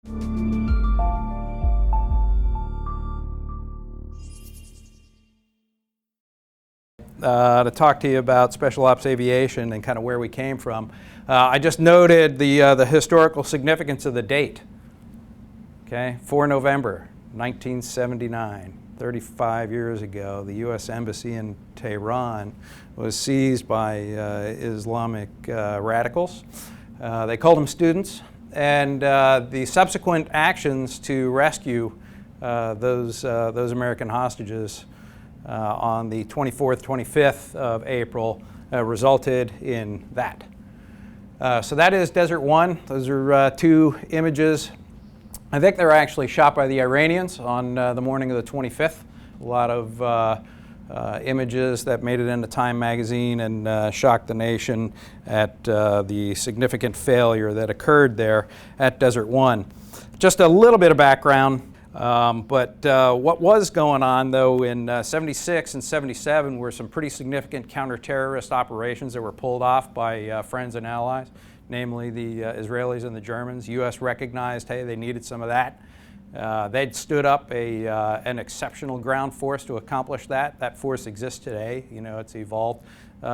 To talk to you about Special Ops Aviation and kind of where we came from. I just noted the historical significance of the date. Okay, 4 November 1979, 35 years ago, the U.S. Embassy in Tehran was seized by Islamic radicals. They called them students, and the subsequent actions to rescue those American hostages on the 24th, 25th of April resulted in that. So that is Desert One. Those are two images. I think they were actually shot by the Iranians on the morning of the 25th. A lot of images that made it into Time magazine and shocked the nation at the significant failure that occurred there at Desert One. Just a little bit of background. But what was going on, though, in 76 and 77 were some pretty significant counter-terrorist operations that were pulled off by friends and allies, namely the Israelis and the Germans. U.S. recognized, hey, they needed some of that. They'd stood up an exceptional ground force to accomplish that. That force exists today. You know, it's evolved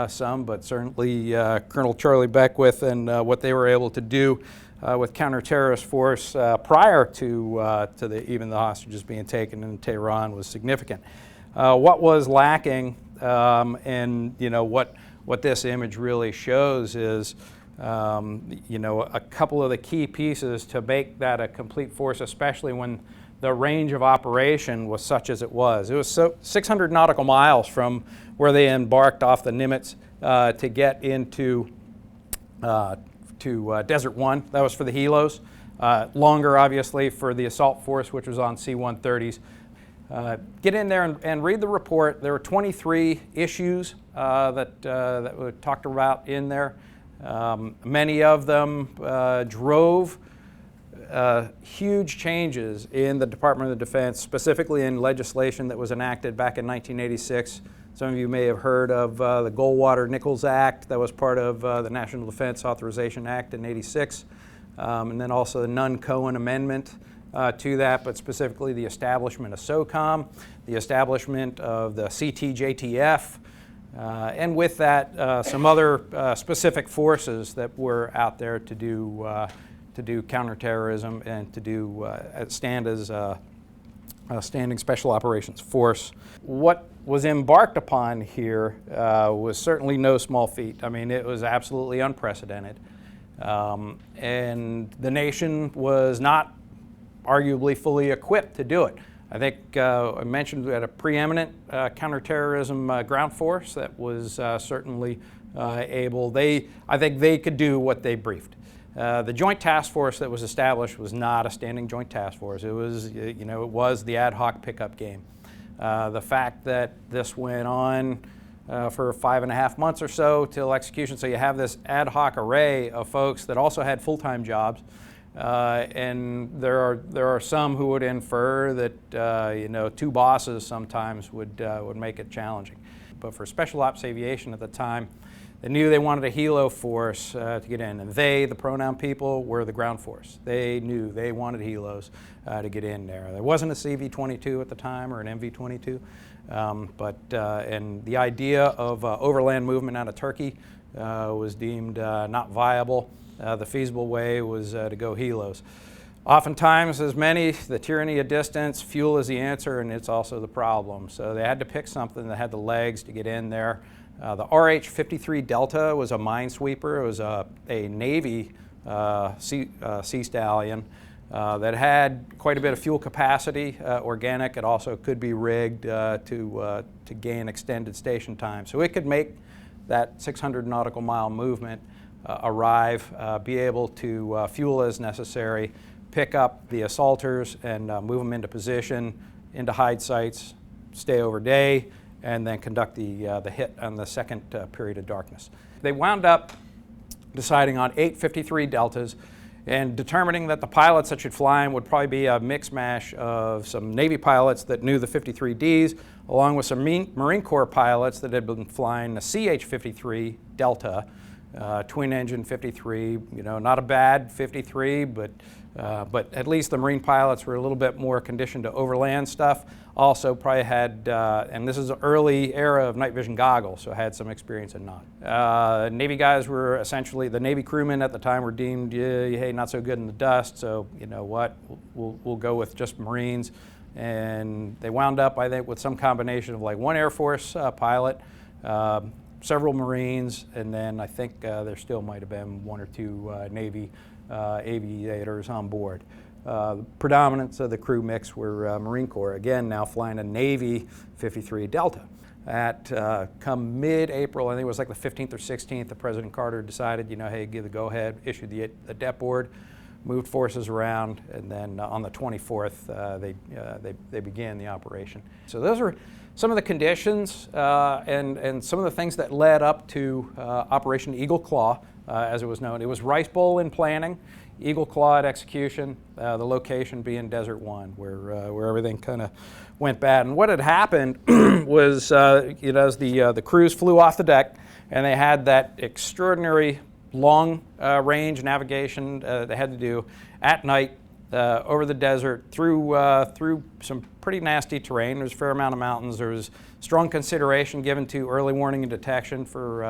some, but certainly Colonel Charlie Beckwith and what they were able to do with counter-terrorist force prior to even the hostages being taken in Tehran was significant. What was lacking, and you know what this image really shows is, you know, a couple of the key pieces to make that a complete force, especially when the range of operation was such as it was. It was 600 nautical miles from where they embarked off the Nimitz to get into Desert One. That was for the helos. Longer, obviously, for the assault force, which was on C-130s. Get in there and read the report. There were 23 issues that were talked about in there. Many of them drove huge changes in the Department of Defense, specifically in legislation that was enacted back in 1986. Some of you may have heard of the Goldwater-Nichols Act that was part of the National Defense Authorization Act in '86, and then also the Nunn-Cohen Amendment to that, but specifically the establishment of SOCOM, the establishment of the CTJTF, and with that, some other specific forces that were out there to do counterterrorism and to do stand as a standing special operations force. What was embarked upon here was certainly no small feat. I mean, it was absolutely unprecedented. And the nation was not arguably fully equipped to do it. I think I mentioned we had a preeminent counterterrorism ground force that was certainly able. I think they could do what they briefed. The joint task force that was established was not a standing joint task force. It was, you know, it was the ad hoc pickup game. The fact that this went on for 5.5 months or so till execution, so you have this ad hoc array of folks that also had full-time jobs, and there are some who would infer that you know, two bosses sometimes would make it challenging. But for Special Ops Aviation at the time, they knew they wanted a helo force to get in, and they, the pronoun people, were the ground force. They knew they wanted helos to get in there. There wasn't a CV-22 at the time or an MV-22, and the idea of overland movement out of Turkey was deemed not viable. The feasible way was to go helos. Oftentimes, as many, the tyranny of distance, fuel is the answer, and it's also the problem. So they had to pick something that had the legs to get in there. The RH-53 Delta was a minesweeper. It was a Navy Sea Stallion that had quite a bit of fuel capacity, organic. It also could be rigged to gain extended station time. So it could make that 600 nautical mile movement, arrive, be able to fuel as necessary, pick up the assaulters and move them into position, into hide sites, stay over day, and then conduct the hit on the second period of darkness. They wound up deciding on 8 53 Deltas and determining that the pilots that should fly them would probably be a mix mash of some Navy pilots that knew the 53Ds, along with some Marine Corps pilots that had been flying the CH-53 Delta, twin engine 53, not a bad 53, but at least the Marine pilots were a little bit more conditioned to overland stuff. Also probably had, and this is an early era of night vision goggles, so had some experience in not. Navy guys were essentially, the Navy crewmen at the time were deemed, hey, not so good in the dust, so you know what, we'll go with just Marines. And they wound up, I think, with some combination of like one Air Force pilot, several Marines, and then I think there still might have been one or two Navy aviators on board. The predominance of the crew mix were Marine Corps, again now flying a Navy 53 Delta. At come mid-April, I think it was like the 15th or 16th, the President Carter decided, hey, give the go-ahead, issued the DEP board, moved forces around, and then on the 24th, they began the operation. So those are some of the conditions and some of the things that led up to Operation Eagle Claw, as it was known. It was Rice Bowl in planning, Eagle Claw at execution, the location being Desert One, where everything kind of went bad. And what had happened was, as the crews flew off the deck, and they had that extraordinary long range navigation they had to do at night over the desert through some pretty nasty terrain. There's a fair amount of mountains. There was strong consideration given to early warning and detection for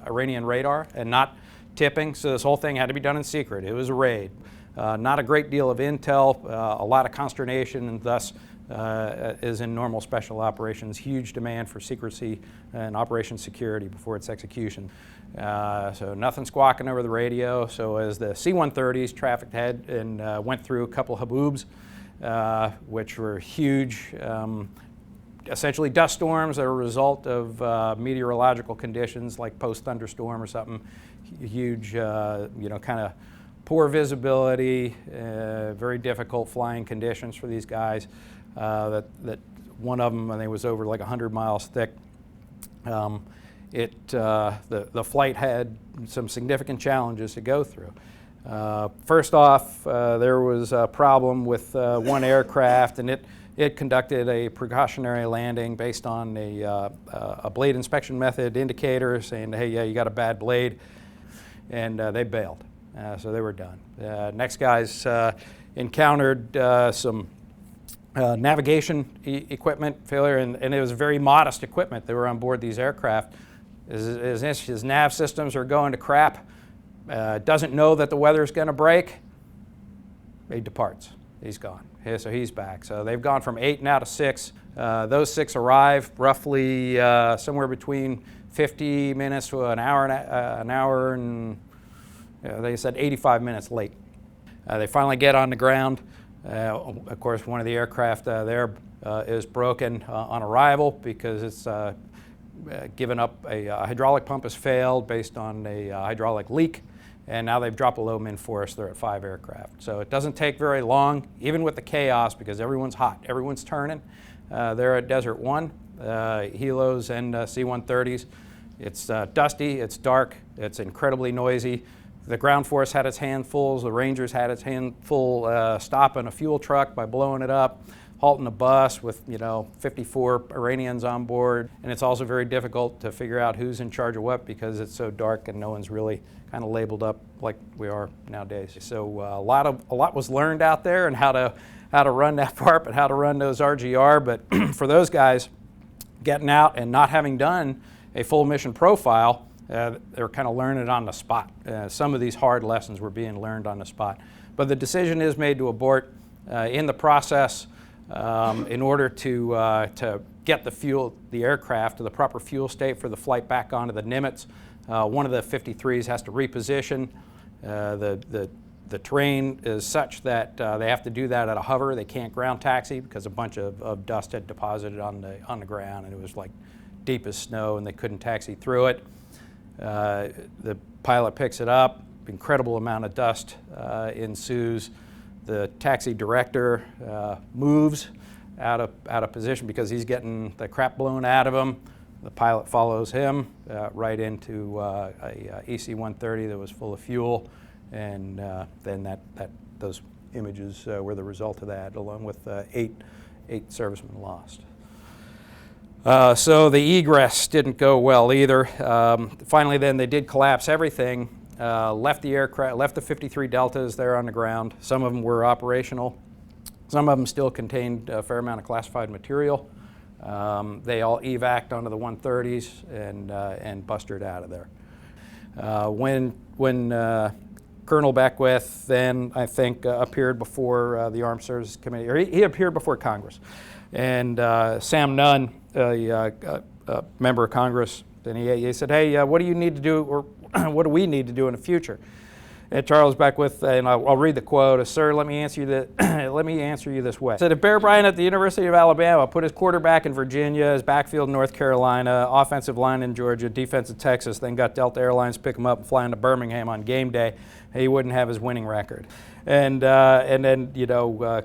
Iranian radar and not tipping, so this whole thing had to be done in secret. It was a raid. Not a great deal of intel, a lot of consternation, and thus, as in normal special operations, huge demand for secrecy and operation security before its execution. So nothing squawking over the radio. So as the C-130s trafficked ahead and went through a couple of haboobs, which were huge, essentially dust storms that are a result of meteorological conditions like post-thunderstorm or something, huge, kind of poor visibility, very difficult flying conditions for these guys. That one of them, I think, was over like 100 miles thick. The flight had some significant challenges to go through. First off, there was a problem with one aircraft, and it conducted a precautionary landing based on a blade inspection method indicator saying, hey, yeah, you got a bad blade, and they bailed. So they were done. Next guys encountered some navigation equipment failure, and it was very modest equipment that were on board these aircraft. His nav systems are going to crap, doesn't know that the weather's going to break, he departs. He's gone. So he's back. So they've gone from 8 now to 6. Those 6 arrive roughly somewhere between 50 minutes to an hour and they said 85 minutes late. They finally get on the ground. Of course, one of the aircraft there is broken on arrival because it's given up a hydraulic pump has failed based on a hydraulic leak, and now they've dropped a low min force. They're at 5 aircraft. So it doesn't take very long, even with the chaos, because everyone's hot, everyone's turning. They're at Desert One, helos and C-130s. It's dusty, it's dark, it's incredibly noisy. The ground force had its handfuls, the Rangers had its handful stopping a fuel truck by blowing it up, halting a bus with 54 Iranians on board. And it's also very difficult to figure out who's in charge of what because it's so dark and no one's really kind of labeled up like we are nowadays. So a lot was learned out there and how to run that part, but how to run those RGR. But for those guys, getting out and not having done a full mission profile, they were kind of learning it on the spot. Some of these hard lessons were being learned on the spot. But the decision is made to abort in the process in order to get the aircraft to the proper fuel state for the flight back onto the Nimitz. One of the 53s has to reposition. The terrain is such that they have to do that at a hover. They can't ground taxi because a bunch of dust had deposited on the ground, and it was like deep as snow, and they couldn't taxi through it. The pilot picks it up, incredible amount of dust ensues. The taxi director moves out of position because he's getting the crap blown out of him. The pilot follows him right into a EC-130 that was full of fuel, and then those images were the result of that, along with eight servicemen lost. So the egress didn't go well either. Finally, then they did collapse everything. Left the aircraft, left the 53 Deltas there on the ground. Some of them were operational. Some of them still contained a fair amount of classified material. They all evac'd onto the 130s and bustered out of there. When Colonel Beckwith then, I think, appeared before the Armed Services Committee, or he appeared before Congress, and Sam Nunn, a member of Congress, then he said, "Hey, what do you need to do, or what do we need to do in the future?" And Charles Beckwith, and I'll read the quote, "Sir, let me answer you this way." He said, "If Bear Bryant at the University of Alabama put his quarterback in Virginia, his backfield in North Carolina, offensive line in Georgia, defense in Texas, then got Delta Airlines to pick him up and fly into Birmingham on game day, he wouldn't have his winning record." And then,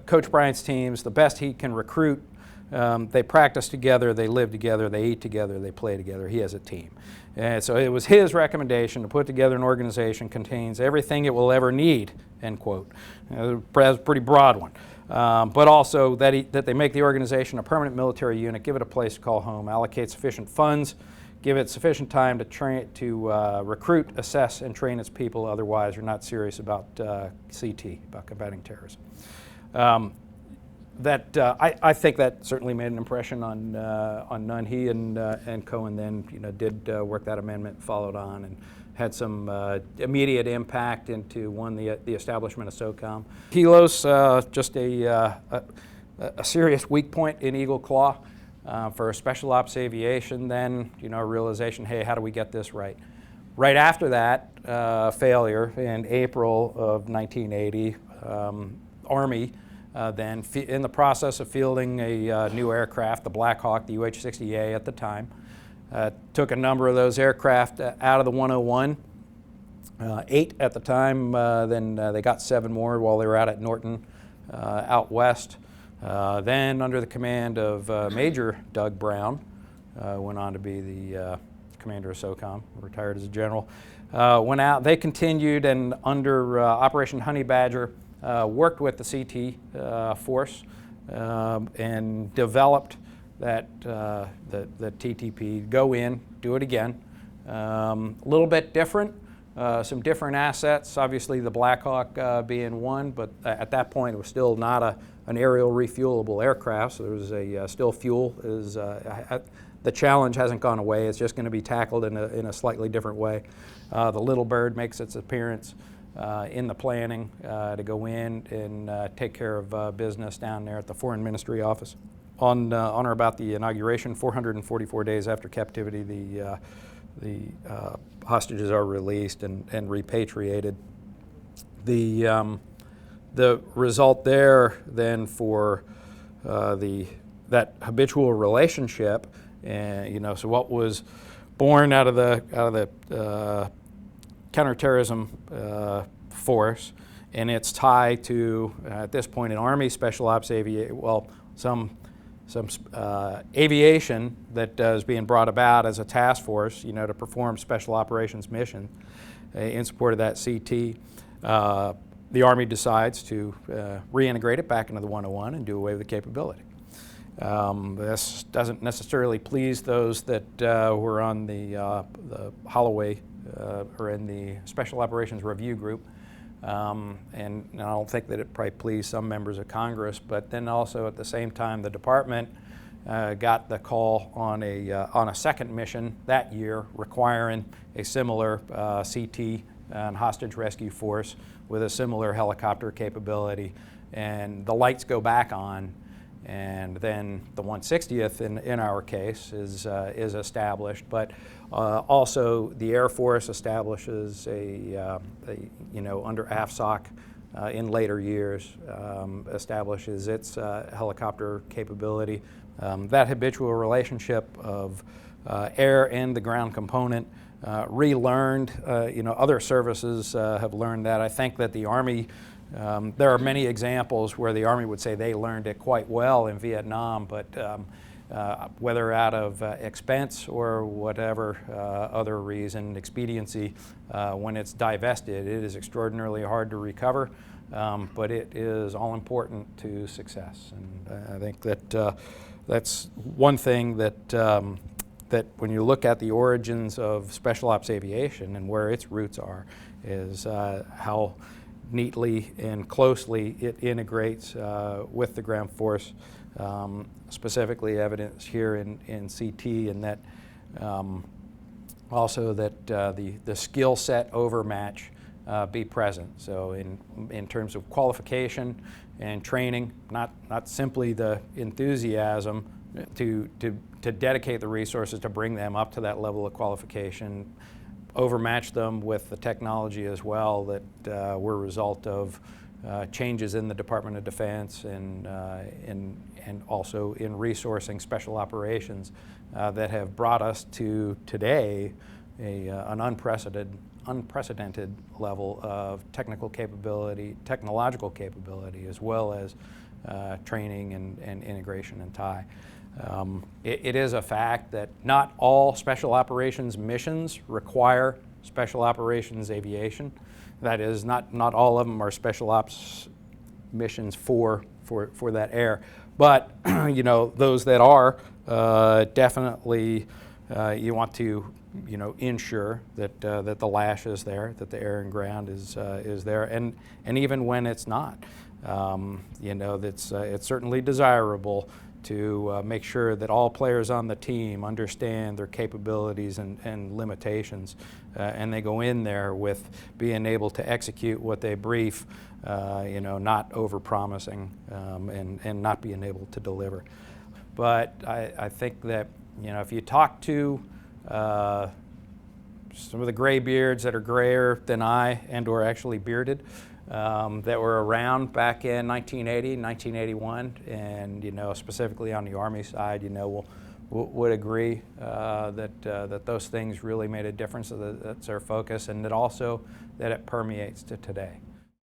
Coach Bryant's teams, the best he can recruit, they practice together, they live together, they eat together, they play together. He has a team. And so it was his recommendation to put together an organization contains everything it will ever need, end quote. That's a pretty broad one. But also that they make the organization a permanent military unit, give it a place to call home, allocate sufficient funds, give it sufficient time to recruit, assess, and train its people. Otherwise, you're not serious about CT, about combating terrorism. I think that certainly made an impression on Nunn. He and Cohen then did work that amendment, followed on, and had some immediate impact into the establishment of SOCOM. Helos, just a serious weak point in Eagle Claw for Special Ops Aviation. Then a realization, hey, how do we get this right? Right after that failure in April of 1980, Army. Then in the process of fielding a new aircraft, the Black Hawk, the UH-60A at the time, took a number of those aircraft out of the 101, 8 at the time, then they got 7 more while they were out at Norton out west. Then under the command of Major Doug Brown, went on to be the commander of SOCOM, retired as a general, went out. They continued, and under Operation Honey Badger, worked with the CT force and developed that the TTP, go in, do it again. A little bit different, some different assets, obviously the Black Hawk being one, but at that point it was still not an aerial refuelable aircraft, so there was still fuel. The challenge hasn't gone away, it's just going to be tackled in a slightly different way. The Little Bird makes its appearance in the planning to go in and take care of business down there at the Foreign Ministry office. On or about the inauguration, 444 days after captivity, the hostages are released and repatriated. The result there then for that habitual relationship, and so what was born out of the counterterrorism force, and its tie to at this point an Army Special Ops Aviation, well, some aviation that is being brought about as a task force, to perform special operations mission in support of that CT. The Army decides to reintegrate it back into the 101 and do away with the capability. This doesn't necessarily please those that were on the Holloway or in the Special Operations Review Group. And I don't think that it probably pleased some members of Congress, but then also at the same time the department got the call on a second mission that year requiring a similar CT and hostage rescue force with a similar helicopter capability, and the lights go back on, and then the 160th in our case is established, but also the Air Force establishes under AFSOC in later years establishes its helicopter capability. That habitual relationship of air and the ground component relearned. Other services have learned that. I think that the Army, there are many examples where the Army would say they learned it quite well in Vietnam, but whether out of expense or whatever other reason, expediency, when it's divested, it is extraordinarily hard to recover, but it is all important to success. And I think that that's one thing that that when you look at the origins of special ops aviation and where its roots are, is how neatly and closely it integrates with the ground force, specifically evidenced here in CT, and that also that the skill set overmatch be present. So in terms of qualification and training, not simply the enthusiasm to dedicate the resources to bring them up to that level of qualification, overmatch them with the technology as well that were a result of changes in the Department of Defense and also in resourcing special operations that have brought us to today an unprecedented level of technological capability, as well as training and integration and tie. It is a fact that not all special operations missions require special operations aviation. That is, not all of them are special ops missions for that air. But you know, those that are, definitely you want to ensure that that the lash is there, that the air and ground is there, and even when it's not, it's certainly desirable to make sure that all players on the team understand their capabilities and limitations, and they go in there with being able to execute what they brief, not over-promising and not being able to deliver. But I think that if you talk to some of the gray beards that are grayer than I and or actually bearded, that were around back in 1980, 1981, and specifically on the Army side, would agree that those things really made a difference. That's our focus, and that also that it permeates to today.